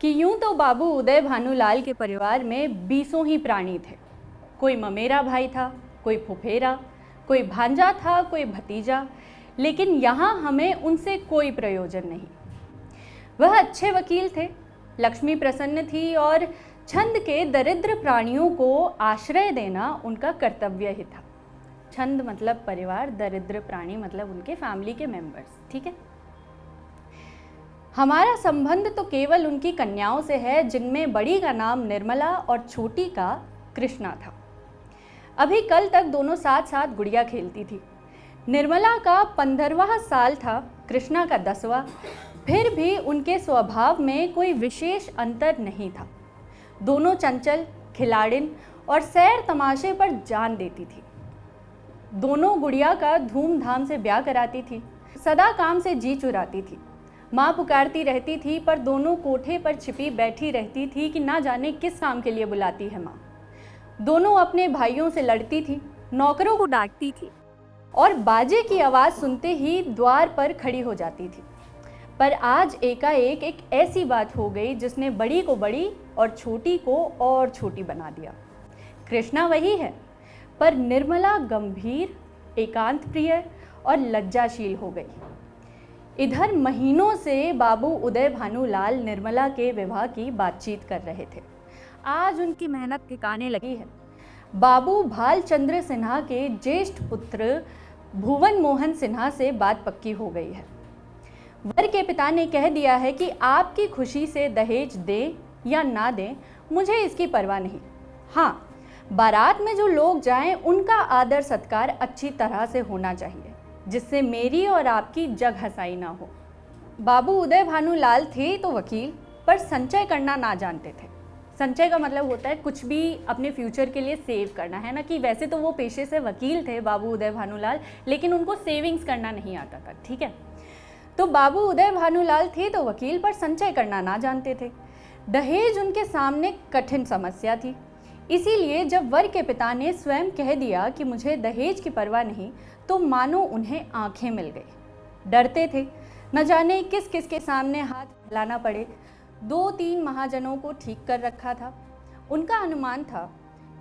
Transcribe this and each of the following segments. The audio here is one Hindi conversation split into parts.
कि यूं तो बाबू उदय भानुलाल के परिवार में बीसों ही प्राणी थे। कोई ममेरा भाई था, कोई फुफेरा, कोई भांजा था, कोई भतीजा, लेकिन यहाँ हमें उनसे कोई प्रयोजन नहीं। वह अच्छे वकील थे, लक्ष्मी प्रसन्न थी और छंद के दरिद्र प्राणियों को आश्रय देना उनका कर्तव्य ही था। छंद मतलब परिवार, दरिद्र प्राणी मतलब उनके फैमिली के मेंबर्स, ठीक है। हमारा संबंध तो केवल उनकी कन्याओं से है, जिनमें बड़ी का नाम निर्मला और छोटी का कृष्णा था। अभी कल तक दोनों साथ साथ गुड़िया खेलती थी। निर्मला का 15वां साल था, कृष्णा का 10वां। फिर भी उनके स्वभाव में कोई विशेष अंतर नहीं था। दोनों चंचल, खिलाड़िन और सैर तमाशे पर जान देती थी। दोनों गुड़िया का धूमधाम से ब्याह कराती थी, सदा काम से जी चुराती थी। माँ पुकारती रहती थी, पर दोनों कोठे पर छिपी बैठी रहती थी कि ना जाने किस काम के लिए बुलाती है माँ। दोनों अपने भाइयों से लड़ती थी, नौकरों को डांटती थी और बाजे की आवाज़ सुनते ही द्वार पर खड़ी हो जाती थी। पर आज एकाएक एक ऐसी बात हो गई जिसने बड़ी को बड़ी और छोटी को और छोटी बना दिया। कृष्णा वही है, पर निर्मला गंभीर, एकांत प्रिय और लज्जाशील हो गई। इधर महीनों से बाबू उदय भानुलाल निर्मला के विवाह की बातचीत कर रहे थे। आज उनकी मेहनत ठिकाने लगी है। बाबू भालचंद्र सिन्हा के ज्येष्ठ पुत्र भुवन मोहन सिन्हा से बात पक्की हो गई है। वर के पिता ने कह दिया है कि आपकी खुशी से दहेज दें या ना दें, मुझे इसकी परवाह नहीं। हाँ, बारात में जो लोग जाएं उनका आदर सत्कार अच्छी तरह से होना चाहिए, जिससे मेरी और आपकी जग हंसाई ना हो। बाबू उदय भानुलाल थे तो वकील, पर संचय करना ना जानते थे। संचय का मतलब होता है कुछ भी अपने फ्यूचर के लिए सेव करना, है ना। कि वैसे तो वो पेशे से वकील थे बाबू उदय भानुलाल, लेकिन उनको सेविंग्स करना नहीं आता था, ठीक है। तो बाबू उदय भानुलाल थे तो वकील, पर संचय करना ना जानते थे। दहेज उनके सामने कठिन समस्या थी। इसीलिए जब वर के पिता ने स्वयं कह दिया कि मुझे दहेज की परवाह नहीं, तो मानो उन्हें आंखें मिल गई। डरते थे, न जाने किस किस के सामने हाथ फैलाना पड़े। 2-3 महाजनों को ठीक कर रखा था। उनका अनुमान था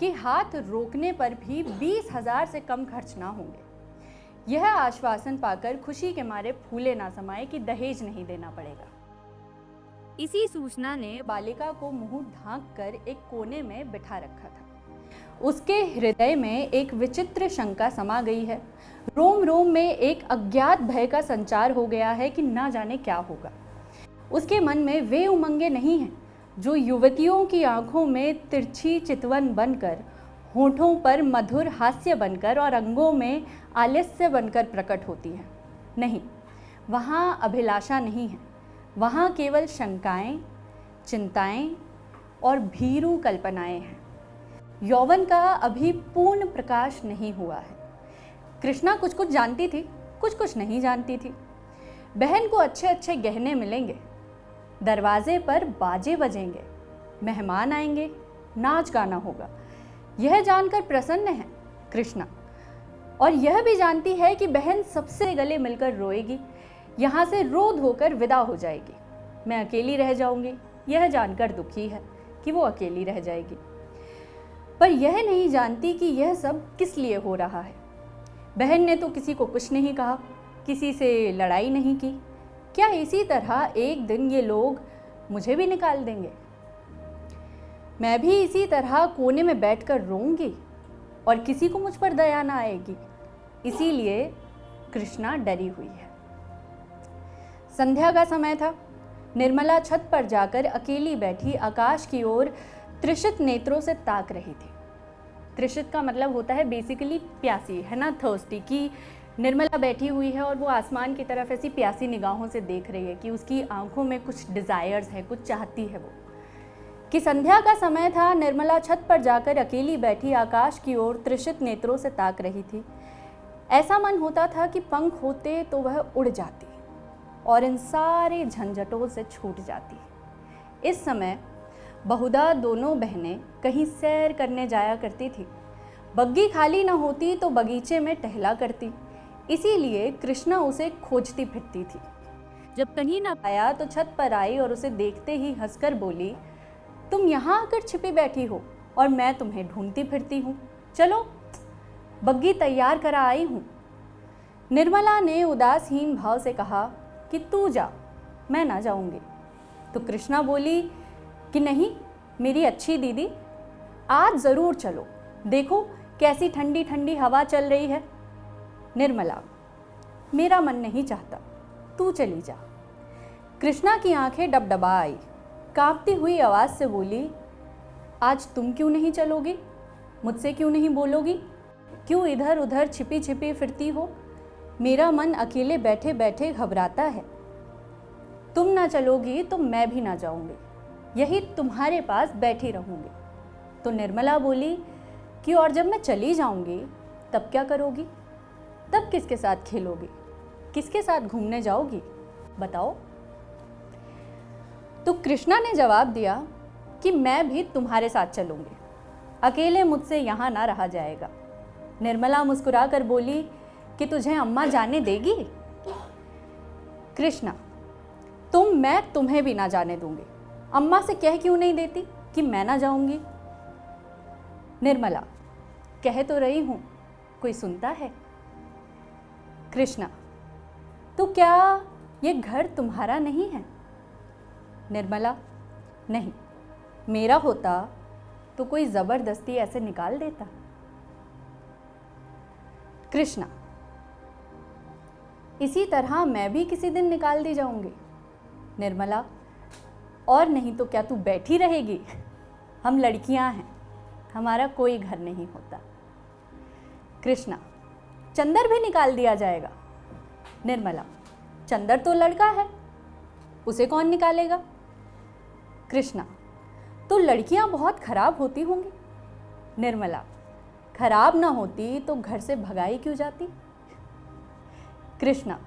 कि हाथ रोकने पर भी 20,000 से कम खर्च ना होंगे। यह आश्वासन पाकर खुशी के मारे फूले ना समाये कि दहेज नहीं देना पड़ेगा। इसी सूचना ने बालिका को मुंह ढांक कर एक कोने में बिठा रखा था। उसके हृदय में एक विचित्र शंका समा गई है। रोम रोम में एक अज्ञात भय का संचार हो गया है कि ना जाने क्या होगा। उसके मन में वे उमंगें नहीं हैं जो युवतियों की आंखों में तिरछी चितवन बनकर, होठों पर मधुर हास्य बनकर और अंगों में आलस्य बनकर प्रकट होती हैं। नहीं, वहाँ अभिलाषा नहीं है। वहाँ केवल शंकाएं, चिंताएं और भीरू कल्पनाएं हैं। यौवन का अभी पूर्ण प्रकाश नहीं हुआ है। कृष्णा कुछ कुछ जानती थी, कुछ कुछ नहीं जानती थी। बहन को अच्छे अच्छे गहने मिलेंगे, दरवाजे पर बाजे बजेंगे, मेहमान आएंगे, नाच गाना होगा, यह जानकर प्रसन्न है कृष्णा। और यह भी जानती है कि बहन सबसे गले मिलकर रोएगी, यहाँ से रो धोकर विदा हो जाएगी। मैं अकेली रह जाऊंगी, यह जानकर दुखी है कि वो अकेली रह जाएगी। पर यह नहीं जानती कि यह सब किस लिए हो रहा है। बहन ने तो किसी को कुछ नहीं कहा, किसी से लड़ाई नहीं की। क्या इसी तरह एक दिन ये लोग मुझे भी निकाल देंगे? मैं भी इसी तरह कोने में बैठकर रोऊंगी और किसी को मुझ पर दया ना आएगी। इसीलिए कृष्णा डरी हुई है। संध्या का समय था। निर्मला छत पर जाकर अकेली बैठी आकाश की ओर त्रिषित नेत्रों से ताक रही थी। त्रिषित का मतलब होता है बेसिकली प्यासी, है ना, थर्स्टी। कि निर्मला बैठी हुई है और वो आसमान की तरफ ऐसी प्यासी निगाहों से देख रही है कि उसकी आंखों में कुछ डिज़ायर्स है, कुछ चाहती है वो। कि संध्या का समय था। निर्मला छत पर जाकर अकेली बैठी आकाश की ओर त्रिषित नेत्रों से ताक रही थी। ऐसा मन होता था कि पंख होते तो वह उड़ जाती और इन सारे झंझटों से छूट जाती। इस समय बहुधा दोनों बहनें कहीं सैर करने जाया करती थी। बग्गी खाली न होती तो बगीचे में टहला करती। इसीलिए कृष्णा उसे खोजती फिरती थी। जब कहीं ना पाया तो छत पर आई और उसे देखते ही हंसकर बोली, तुम यहाँ आकर छिपी बैठी हो और मैं तुम्हें ढूंढती फिरती हूँ। चलो, बग्गी तैयार करा आई हूँ। निर्मला ने उदासहीन भाव से कहा कि तू जा, मैं ना जाऊंगी। तो कृष्णा बोली कि नहीं मेरी अच्छी दीदी, आज ज़रूर चलो, देखो कैसी ठंडी ठंडी हवा चल रही है। निर्मला, मेरा मन नहीं चाहता, तू चली जा। कृष्णा की आंखें डबडबा आई, कांपती हुई आवाज़ से बोली, आज तुम क्यों नहीं चलोगी? मुझसे क्यों नहीं बोलोगी? क्यों इधर उधर छिपी छिपी फिरती हो? मेरा मन अकेले बैठे बैठे घबराता है। तुम ना चलोगी तो मैं भी ना जाऊंगी, यही तुम्हारे पास बैठी रहूंगी। तो निर्मला बोली कि और जब मैं चली जाऊंगी तब क्या करोगी? तब किसके साथ खेलोगी? किसके साथ घूमने जाओगी? बताओ। तो कृष्णा ने जवाब दिया कि मैं भी तुम्हारे साथ चलूंगी, अकेले मुझसे यहाँ ना रहा जाएगा। निर्मला मुस्कुरा कर बोली कि तुझे अम्मा जाने देगी? कृष्णा, मैं तुम्हें भी ना जाने दूंगी। अम्मा से कह क्यों नहीं देती कि मैं ना जाऊंगी? निर्मला, कह तो रही हूं, कोई सुनता है? कृष्णा, तो क्या ये घर तुम्हारा नहीं है? निर्मला, नहीं, मेरा होता तो कोई जबरदस्ती ऐसे निकाल देता। कृष्णा, इसी तरह मैं भी किसी दिन निकाल दी जाऊंगी। निर्मला, और नहीं तो क्या तू बैठी रहेगी? हम लड़कियां हैं, हमारा कोई घर नहीं होता। कृष्णा, चंदर भी निकाल दिया जाएगा। निर्मला, चंदर तो लड़का है, उसे कौन निकालेगा? कृष्णा, तो लड़कियां बहुत खराब होती होंगी। निर्मला, खराब ना होती तो घर से भगाई क्यों जाती? कृष्णा,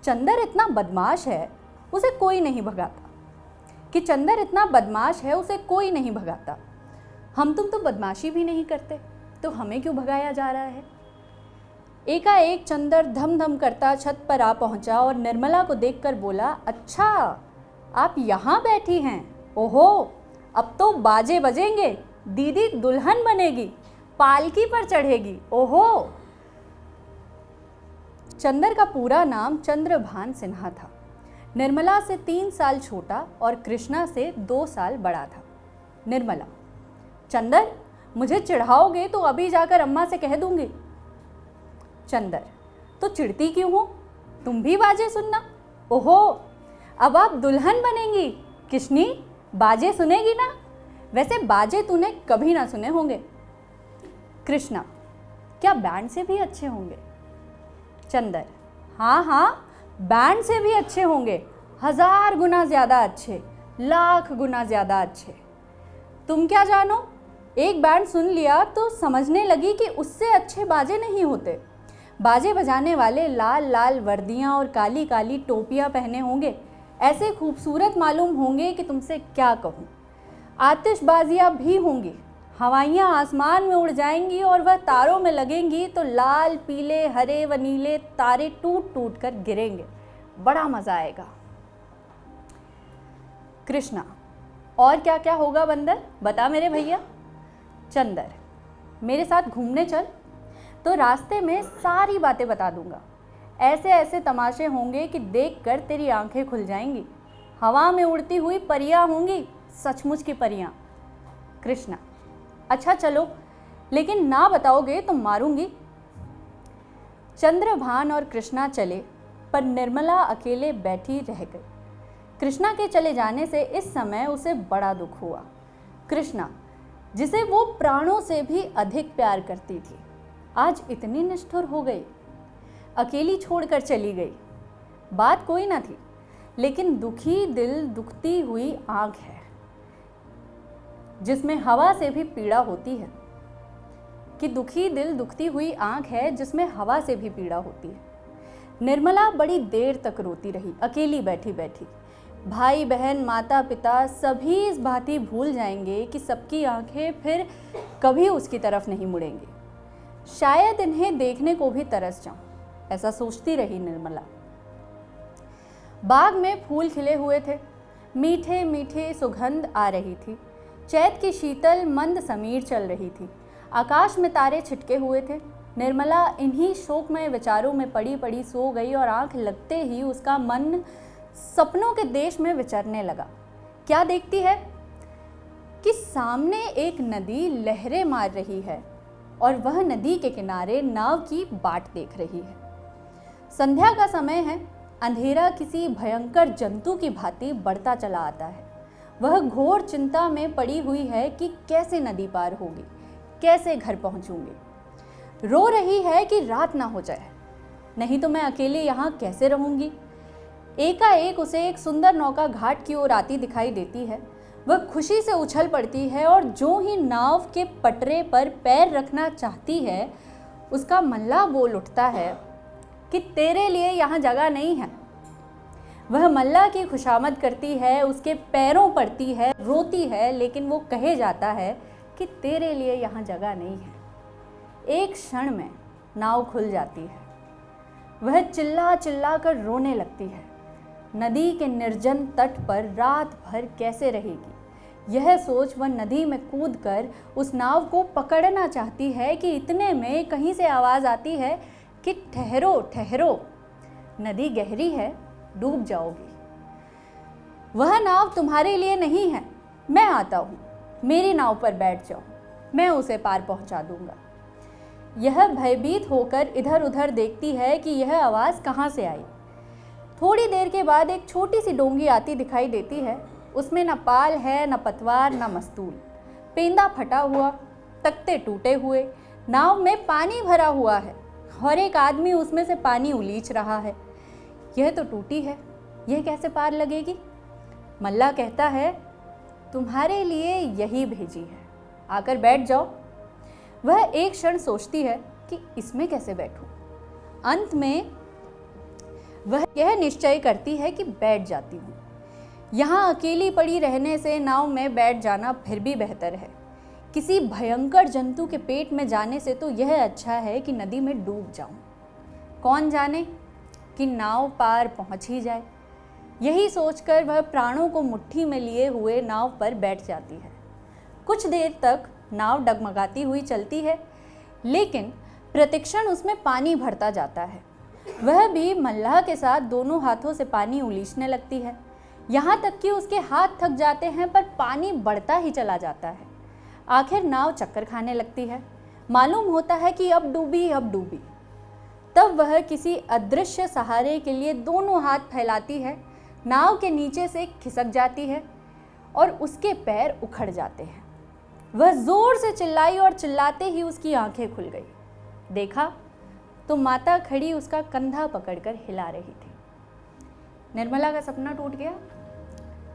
चंदर इतना बदमाश है, उसे कोई नहीं भगाता। कि चंदर इतना बदमाश है, उसे कोई नहीं भगाता। हम तुम तो बदमाशी भी नहीं करते, तो हमें क्यों भगाया जा रहा है? एकाएक चंदर धम धम करता छत पर आ पहुंचा और निर्मला को देखकर बोला, अच्छा आप यहाँ बैठी हैं? ओहो, अब तो बाजे बजेंगे, दीदी दुल्हन बनेगी, पालकी पर चढ़ेगी। ओहो। चंदर का पूरा नाम चंद्रभान सिन्हा था। निर्मला से 3 साल छोटा और कृष्णा से 2 साल बड़ा था। निर्मला, चंदर, मुझे चिढ़ाओगे तो अभी जाकर अम्मा से कह दूंगी। चंदर, तो चिढ़ती क्यों हो? तुम भी बाजे सुनना। ओहो, अब आप दुल्हन बनेंगी। किशनी, बाजे सुनेगी ना? वैसे बाजे तूने कभी ना सुने होंगे। कृष्णा, क्या बैंड से भी अच्छे होंगे? चंदर, हाँ हाँ, बैंड से भी अच्छे होंगे, 1000 गुना ज़्यादा अच्छे, लाख गुना ज़्यादा अच्छे। तुम क्या जानो, एक बैंड सुन लिया तो समझने लगी कि उससे अच्छे बाजे नहीं होते। बाजे बजाने वाले लाल लाल वर्दियाँ और काली काली टोपियाँ पहने होंगे, ऐसे खूबसूरत मालूम होंगे कि तुमसे क्या कहूँ। आतिशबाजियाँ भी होंगी, हवाइयाँ आसमान में उड़ जाएंगी और वह तारों में लगेंगी तो लाल पीले हरे व नीले तारे टूट टूट कर गिरेंगे। बड़ा मज़ा आएगा। कृष्णा, और क्या क्या होगा बंदर, बता मेरे भैया। चंदर, मेरे साथ घूमने चल, तो रास्ते में सारी बातें बता दूंगा। ऐसे ऐसे तमाशे होंगे कि देखकर तेरी आंखें खुल जाएंगी। हवा में उड़ती हुई परियां होंगी, सचमुच की परियां। कृष्णा, अच्छा चलो, लेकिन ना बताओगे तो मारूंगी। चंद्रभान और कृष्णा चले, पर निर्मला अकेले बैठी रह गई। कृष्णा के चले जाने से इस समय उसे बड़ा दुख हुआ। कृष्णा, जिसे वो प्राणों से भी अधिक प्यार करती थी, आज इतनी निष्ठुर हो गई, अकेली छोड़कर चली गई। बात कोई ना थी, लेकिन दुखी दिल दुखती हुई आंख है, जिसमें हवा से भी पीड़ा होती है। कि दुखी दिल दुखती हुई आंख है जिसमें हवा से भी पीड़ा होती है। निर्मला बड़ी देर तक रोती रही, अकेली बैठी बैठी। भाई बहन माता पिता सभी इस भांति भूल जाएंगे कि सबकी आंखें फिर कभी उसकी तरफ नहीं मुड़ेंगी। शायद इन्हें देखने को भी तरस जाऊं, ऐसा सोचती रही निर्मला। बाग में फूल खिले हुए थे, मीठे मीठे सुगंध आ रही थी। चैत की शीतल मंद समीर चल रही थी। आकाश में तारे छिटके हुए थे। निर्मला इन्हीं शोकमय विचारों में पड़ी पड़ी सो गई और आंख लगते ही उसका मन सपनों के देश में विचरने लगा। क्या देखती है कि सामने एक नदी लहरें मार रही है और वह नदी के किनारे नाव की बाट देख रही है। संध्या का समय है। अंधेरा किसी भयंकर जंतु की भांति बढ़ता चला आता है। वह घोर चिंता में पड़ी हुई है कि कैसे नदी पार होगी, कैसे घर पहुंचूंगी। रो रही है कि रात ना हो जाए, नहीं तो मैं अकेले यहाँ कैसे रहूंगी। एकाएक उसे एक सुंदर नौका घाट की ओर आती दिखाई देती है। वह खुशी से उछल पड़ती है और जो ही नाव के पटरे पर पैर रखना चाहती है, उसका मल्लाह बोल उठता है कि तेरे लिए यहाँ जगह नहीं है। वह मल्लाह की खुशामद करती है, उसके पैरों पड़ती है, रोती है, लेकिन वो कहे जाता है कि तेरे लिए यहाँ जगह नहीं है। एक क्षण में नाव खुल जाती है। वह चिल्ला चिल्ला कर रोने लगती है। नदी के निर्जन तट पर रात भर कैसे रहेगी, यह सोच वह नदी में कूदकर उस नाव को पकड़ना चाहती है कि इतने में कहीं से आवाज़ आती है कि ठहरो ठहरो, नदी गहरी है, डूब जाओगी। वह नाव तुम्हारे लिए नहीं है, मैं आता हूँ, मेरी नाव पर बैठ जाओ, मैं उसे पार पहुँचा दूंगा। यह भयभीत होकर इधर उधर देखती है कि यह आवाज़ कहाँ से आई। थोड़ी देर के बाद एक छोटी सी डोंगी आती दिखाई देती है। उसमें न पाल है, न पतवार, न मस्तूल। पेंदा फटा हुआ, तख्ते टूटे हुए, नाव में पानी भरा हुआ है और एक आदमी उसमें से पानी उलीच रहा है। यह तो टूटी है, यह कैसे पार लगेगी। मल्लाह कहता है, तुम्हारे लिए यही भेजी है, आकर बैठ जाओ। वह एक क्षण सोचती है कि इसमें कैसे बैठूं। अंत में वह यह निश्चय करती है कि बैठ जाती हूँ। यहाँ अकेली पड़ी रहने से नाव में बैठ जाना फिर भी बेहतर है। किसी भयंकर जंतु के पेट में जाने से तो यह अच्छा है कि नदी में डूब जाऊं। कौन जाने कि नाव पार पहुंच ही जाए। यही सोचकर वह प्राणों को मुट्ठी में लिए हुए नाव पर बैठ जाती है। कुछ देर तक नाव डगमगाती हुई चलती है, लेकिन प्रतिक्षण उसमें पानी भरता जाता है। वह भी मल्लाह के साथ दोनों हाथों से पानी उलीचने लगती है, यहाँ तक कि उसके हाथ थक जाते हैं, पर पानी बढ़ता ही चला जाता है। आखिर नाव चक्कर खाने लगती है। मालूम होता है कि अब डूबी, अब डूबी। तब वह किसी अदृश्य सहारे के लिए दोनों हाथ फैलाती है। नाव के नीचे से खिसक जाती है और उसके पैर उखड़ जाते हैं। वह जोर से चिल्लाई और चिल्लाते ही उसकी आंखें खुल गई। देखा तो माता खड़ी उसका कंधा पकड़कर हिला रही थी। निर्मला का सपना टूट गया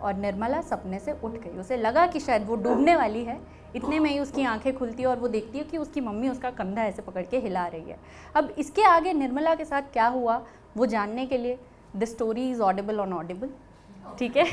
और निर्मला सपने से उठ गई। उसे लगा कि शायद वो डूबने वाली है। इतने में ही उसकी आंखें खुलती है और वो देखती है कि उसकी मम्मी उसका कंधा ऐसे पकड़ के हिला रही है। अब इसके आगे निर्मला के साथ क्या हुआ वो जानने के लिए the story is Audible on Audible, ठीक है।